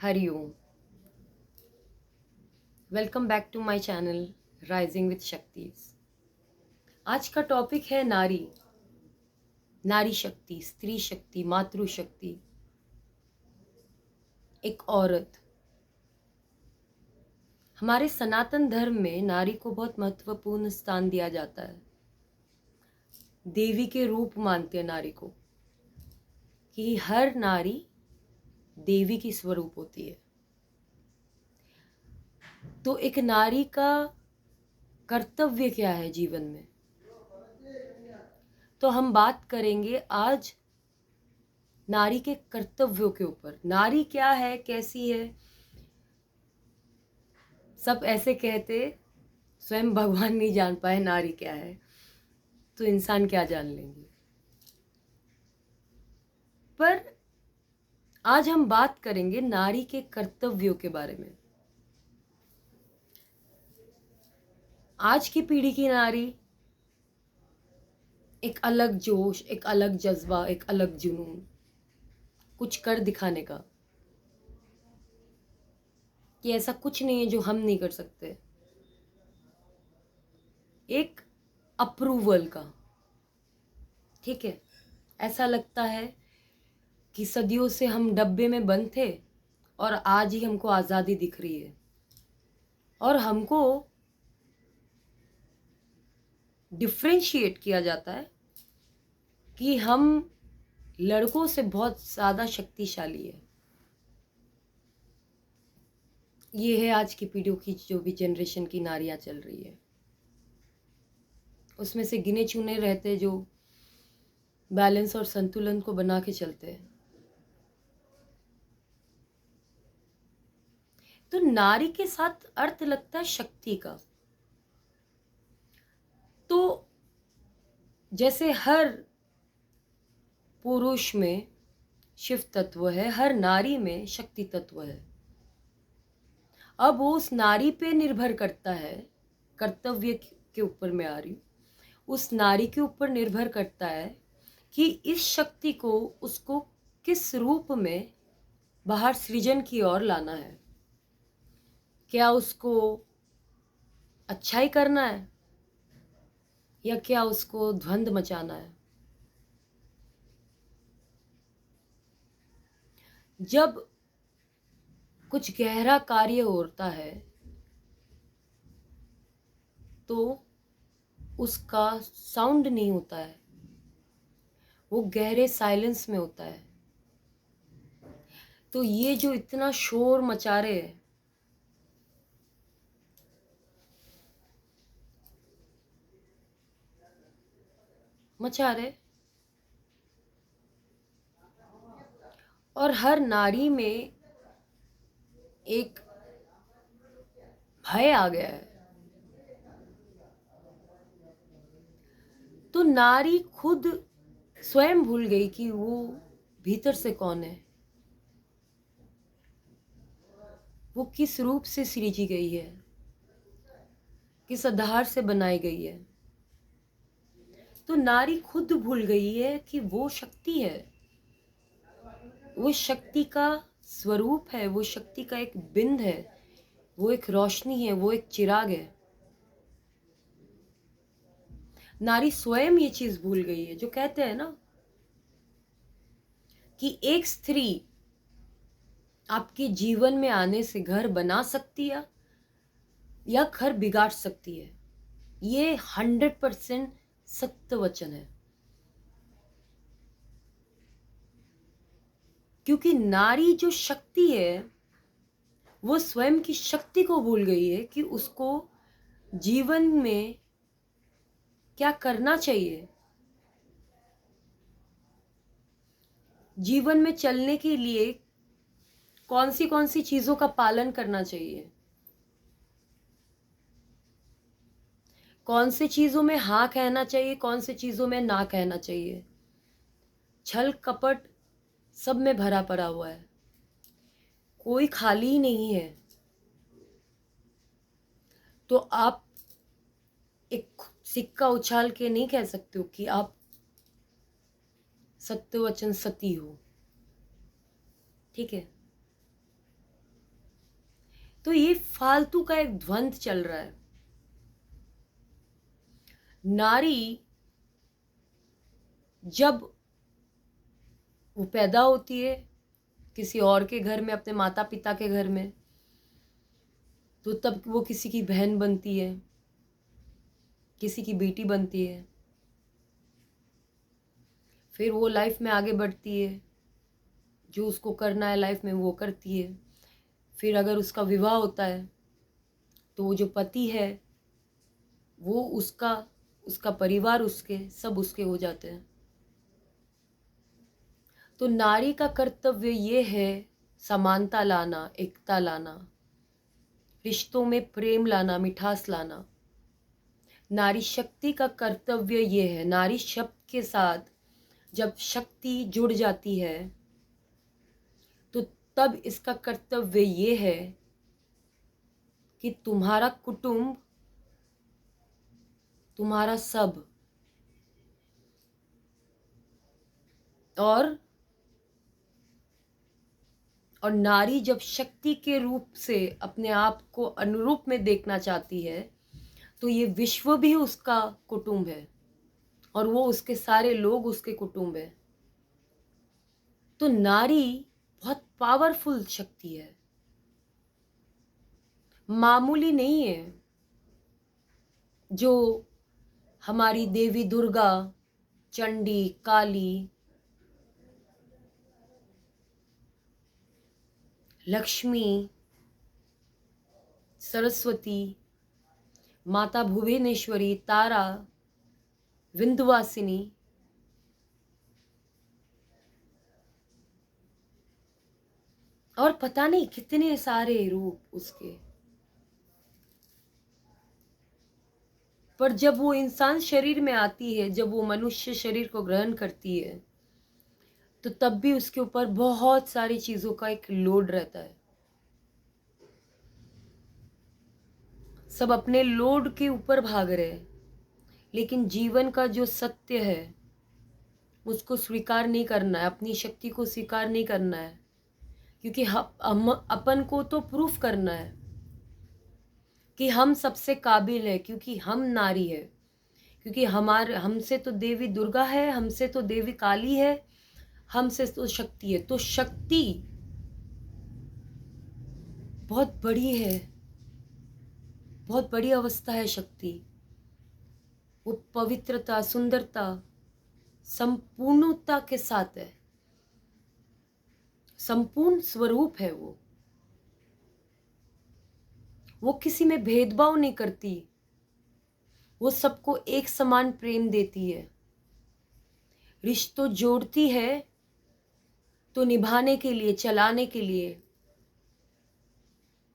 Hariom. Welcome back to my channel rising with Shaktij. आज का topic है नारी, नारी शक्ति, स्त्री शक्ति, मातृशक्ति। एक औरत। हमारे सनातन धर्म में नारी को बहुत महत्वपूर्ण स्थान दिया जाता है। देवी के रूप मानते हैं नारी को, कि हर नारी देवी की स्वरूप होती है। तो एक नारी का कर्तव्य क्या है जीवन में, तो हम बात करेंगे आज नारी के कर्तव्यों के ऊपर। नारी क्या है, कैसी है, सब ऐसे कहते, स्वयं भगवान नहीं जान पाए नारी क्या है, तो इंसान क्या जान लेंगे। पर आज हम बात करेंगे नारी के कर्तव्यों के बारे में। आज की पीढ़ी की नारी एक अलग जोश, एक अलग जज्बा, एक अलग जुनून, कुछ कर दिखाने का, कि ऐसा कुछ नहीं है जो हम नहीं कर सकते। एक अप्रूवल का, ठीक है। ऐसा लगता है कि सदियों से हम डब्बे में बंद थे और आज ही हमको आज़ादी दिख रही है, और हमको डिफ्रेंशिएट किया जाता है कि हम लड़कों से बहुत ज़्यादा शक्तिशाली है। ये है आज की पीढ़ियों की, जो भी जनरेशन की नारियां चल रही है, उसमें से गिने चुने रहते जो बैलेंस और संतुलन को बना के चलते हैं। तो नारी के साथ अर्थ लगता है शक्ति का। तो जैसे हर पुरुष में शिव तत्व है, हर नारी में शक्ति तत्व है। अब वो उस नारी पे निर्भर करता है, कर्तव्य के ऊपर मैं आ रही हूँ, उस नारी के ऊपर निर्भर करता है कि इस शक्ति को उसको किस रूप में बाहर सृजन की ओर लाना है। क्या उसको अच्छाई करना है, या क्या उसको द्वंद मचाना है। जब कुछ गहरा कार्य होता है तो उसका साउंड नहीं होता है, वो गहरे साइलेंस में होता है। तो ये जो इतना शोर मचा रहे हैं, मचा रहे, और हर नारी में एक भय आ गया है। तो नारी खुद स्वयं भूल गई कि वो भीतर से कौन है, वो किस रूप से सृजी गई है, किस आधार से बनाई गई है। तो नारी खुद भूल गई है कि वो शक्ति है, वो शक्ति का स्वरूप है, वो शक्ति का एक बिंद है, वो एक रोशनी है, वो एक चिराग है। नारी स्वयं ये चीज भूल गई है। जो कहते हैं ना कि एक स्त्री आपके जीवन में आने से घर बना सकती है या घर बिगाड़ सकती है, ये 100% सत्य वचन है। क्योंकि नारी जो शक्ति है, वो स्वयं की शक्ति को भूल गई है कि उसको जीवन में क्या करना चाहिए। जीवन में चलने के लिए कौन सी चीजों का पालन करना चाहिए, कौन सी चीजों में हाँ कहना चाहिए, कौन सी चीजों में ना कहना चाहिए। छल कपट सब में भरा पड़ा हुआ है, कोई खाली ही नहीं है। तो आप एक सिक्का उछाल के नहीं कह सकते हो कि आप सत्य वचन सती हो, ठीक है। तो ये फालतू का एक द्वंद्व चल रहा है। नारी जब वो पैदा होती है किसी और के घर में, अपने माता पिता के घर में, तो तब वो किसी की बहन बनती है, किसी की बेटी बनती है। फिर वो लाइफ में आगे बढ़ती है, जो उसको करना है लाइफ में वो करती है। फिर अगर उसका विवाह होता है तो वो जो पति है वो उसका उसका परिवार, उसके सब उसके हो जाते हैं। तो नारी का कर्तव्य ये है समानता लाना, एकता लाना, रिश्तों में प्रेम लाना, मिठास लाना। नारी शक्ति का कर्तव्य ये है, नारी शब्द के साथ जब शक्ति जुड़ जाती है तो तब इसका कर्तव्य ये है कि तुम्हारा कुटुंब, तुम्हारा सब, और नारी जब शक्ति के रूप से अपने आप को अनुरूप में देखना चाहती है तो ये विश्व भी उसका कुटुंब है और वो उसके सारे लोग उसके कुटुंब है। तो नारी बहुत पावरफुल शक्ति है, मामूली नहीं है। जो हमारी देवी दुर्गा, चंडी, काली, लक्ष्मी, सरस्वती, माता भुवनेश्वरी, तारा, विंध्यवासिनी, और पता नहीं कितने सारे रूप उसके, पर जब वो इंसान शरीर में आती है, जब वो मनुष्य शरीर को ग्रहण करती है, तो तब भी उसके ऊपर बहुत सारी चीजों का एक लोड रहता है। सब अपने लोड के ऊपर भाग रहे हैं, लेकिन जीवन का जो सत्य है उसको स्वीकार नहीं करना है, अपनी शक्ति को स्वीकार नहीं करना है, क्योंकि हम अपन को तो प्रूफ करना है कि हम सबसे काबिल है, क्योंकि हम नारी है, क्योंकि हमसे तो देवी दुर्गा है, हमसे तो देवी काली है, हमसे तो शक्ति है। तो शक्ति बहुत बड़ी है, बहुत बड़ी अवस्था है शक्ति। वो पवित्रता, सुंदरता, संपूर्णता के साथ है, संपूर्ण स्वरूप है वो किसी में भेदभाव नहीं करती, वो सबको एक समान प्रेम देती है, रिश्तों जोड़ती है तो निभाने के लिए, चलाने के लिए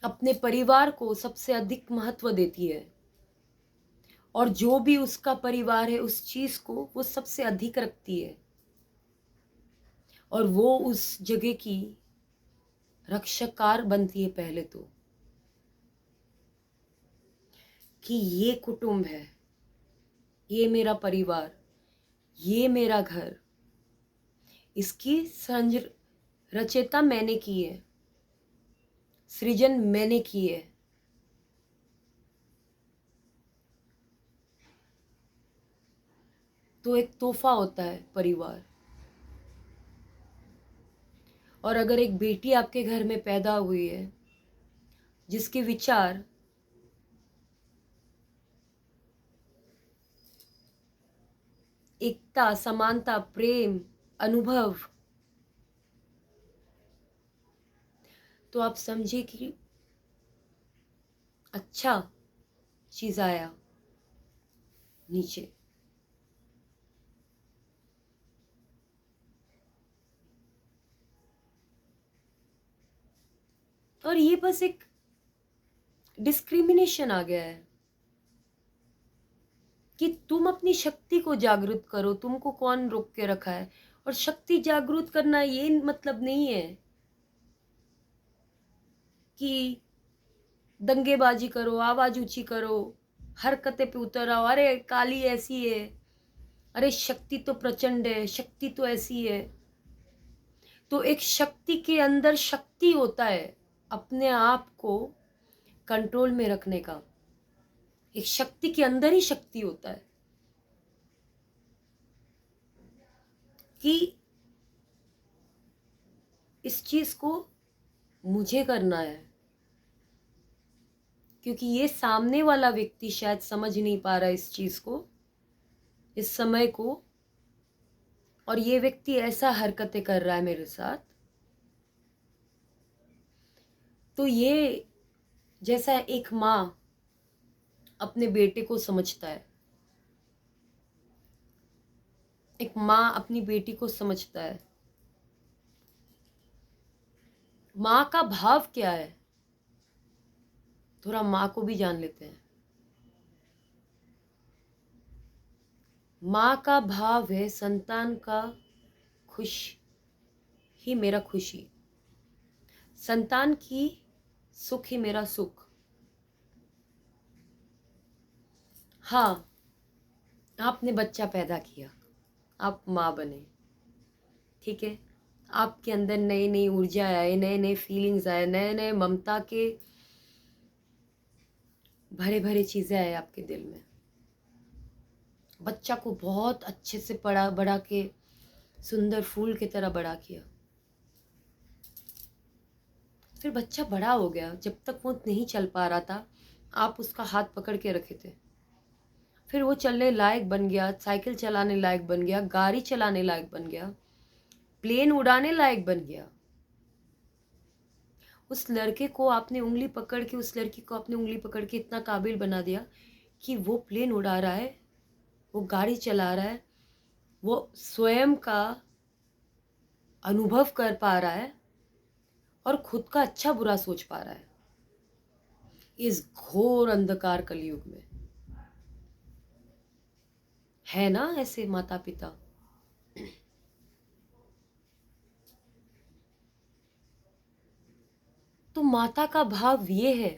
अपने परिवार को सबसे अधिक महत्व देती है, और जो भी उसका परिवार है उस चीज को वो सबसे अधिक रखती है, और वो उस जगह की रक्षाकार बनती है पहले तो, कि ये कुटुंब है, ये मेरा परिवार, ये मेरा घर, इसकी रचयिता मैंने की है, सृजन मैंने की है। तो एक तोहफा होता है परिवार। और अगर एक बेटी आपके घर में पैदा हुई है जिसके विचार एकता, समानता, प्रेम, अनुभव, तो आप समझिए कि अच्छा चीज आया नीचे। और ये बस एक डिस्क्रिमिनेशन आ गया है कि तुम अपनी शक्ति को जागृत करो, तुमको कौन रोक के रखा है। और शक्ति जागृत करना ये मतलब नहीं है कि दंगेबाजी करो, आवाज ऊंची करो, हरकतें पे उतर आओ, अरे काली ऐसी है, अरे शक्ति तो प्रचंड है, शक्ति तो ऐसी है। तो एक शक्ति के अंदर शक्ति होता है अपने आप को कंट्रोल में रखने का। एक शक्ति के अंदर ही शक्ति होता है कि इस चीज को मुझे करना है, क्योंकि ये सामने वाला व्यक्ति शायद समझ नहीं पा रहा इस चीज को, इस समय को, और ये व्यक्ति ऐसा हरकतें कर रहा है मेरे साथ। तो ये जैसा एक माँ अपने बेटे को समझता है, एक माँ अपनी बेटी को समझता है। माँ का भाव क्या है, थोड़ा माँ को भी जान लेते हैं। माँ का भाव है संतान का खुश ही मेरा खुशी, संतान की सुख ही मेरा सुख। हाँ, आपने बच्चा पैदा किया, आप माँ बने, ठीक है, आपके अंदर नई नई ऊर्जा आए, नए नए फीलिंग्स आए, नए नए ममता के भरे भरे चीजें आए आपके दिल में। बच्चा को बहुत अच्छे से पढ़ा बड़ा के सुंदर फूल की तरह बड़ा किया। फिर बच्चा बड़ा हो गया, जब तक वो नहीं चल पा रहा था आप उसका हाथ पकड़ के रखे थे। फिर वो चलने लायक बन गया, साइकिल चलाने लायक बन गया, गाड़ी चलाने लायक बन गया, प्लेन उड़ाने लायक बन गया। उस लड़के को आपने उंगली पकड़ के, उस लड़की को आपने उंगली पकड़ के इतना काबिल बना दिया कि वो प्लेन उड़ा रहा है, वो गाड़ी चला रहा है, वो स्वयं का अनुभव कर पा रहा है और खुद का अच्छा बुरा सोच पा रहा है इस घोर अंधकार कलयुग में। है ना ऐसे माता पिता? तो माता का भाव ये है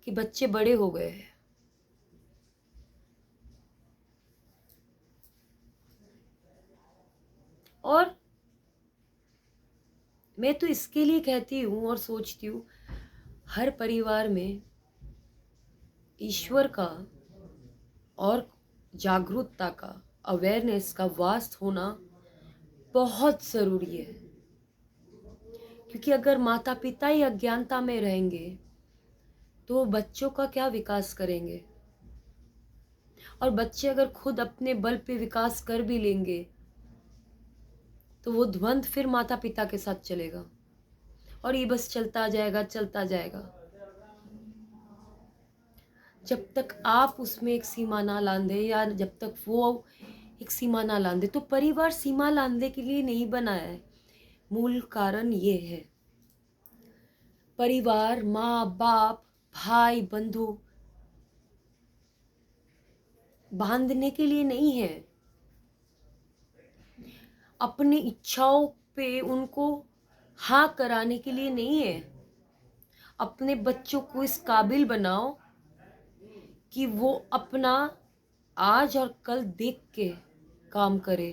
कि बच्चे बड़े हो गए हैं, और मैं तो इसके लिए कहती हूँ और सोचती हूँ, हर परिवार में ईश्वर का और जागरूकता का, अवेयरनेस का वास होना बहुत ज़रूरी है। क्योंकि अगर माता पिता ही अज्ञानता में रहेंगे तो वो बच्चों का क्या विकास करेंगे, और बच्चे अगर खुद अपने बल पे विकास कर भी लेंगे तो वो द्वंद्व फिर माता पिता के साथ चलेगा और ये बस चलता जाएगा, चलता जाएगा, जब तक आप उसमें एक सीमा ना लांदे, या जब तक वो एक सीमा ना लांदे। तो परिवार सीमा लांदने के लिए नहीं बना है, मूल कारण ये है। परिवार माँ बाप भाई बंधु बांधने के लिए नहीं है, अपनी इच्छाओं पे उनको हाँ कराने के लिए नहीं है। अपने बच्चों को इस काबिल बनाओ कि वो अपना आज और कल देख के काम करे।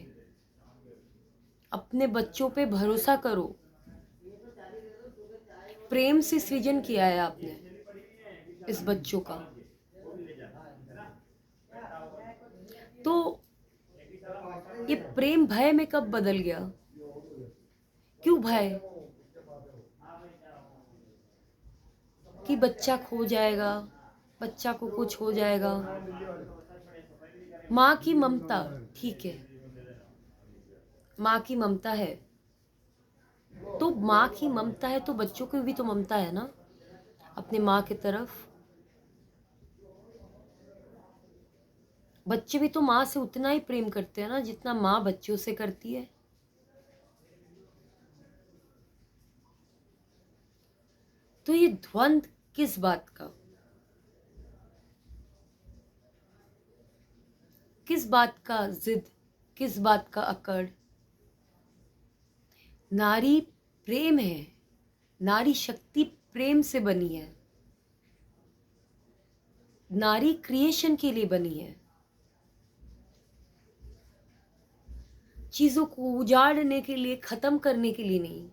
अपने बच्चों पे भरोसा करो। प्रेम से सृजन किया है आपने इस बच्चों का, तो ये प्रेम भय में कब बदल गया? क्यों भय? कि बच्चा खो जाएगा, बच्चा को कुछ हो जाएगा। माँ की ममता, ठीक है, माँ की ममता है, तो माँ की ममता है तो बच्चों की भी तो ममता है ना अपने माँ की तरफ। बच्चे भी तो माँ से उतना ही प्रेम करते हैं ना जितना माँ बच्चों से करती है। तो ये द्वंद्व किस बात का, किस बात का जिद, किस बात का अकड़? नारी प्रेम है, नारी शक्ति प्रेम से बनी है, नारी क्रिएशन के लिए बनी है, चीजों को उजाड़ने के लिए, खत्म करने के लिए नहीं।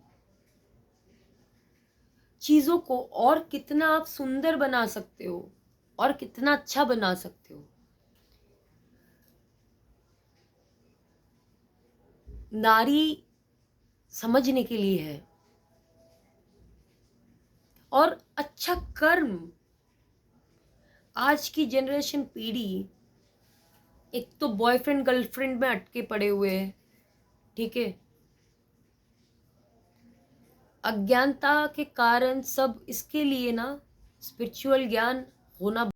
चीज़ों को और कितना आप सुंदर बना सकते हो और कितना अच्छा बना सकते हो। नारी समझने के लिए है। और अच्छा कर्म, आज की जनरेशन पीढ़ी एक तो बॉयफ्रेंड गर्लफ्रेंड में अटके पड़े हुए हैं, ठीक है, अज्ञानता के कारण सब। इसके लिए ना स्पिरिचुअल ज्ञान होना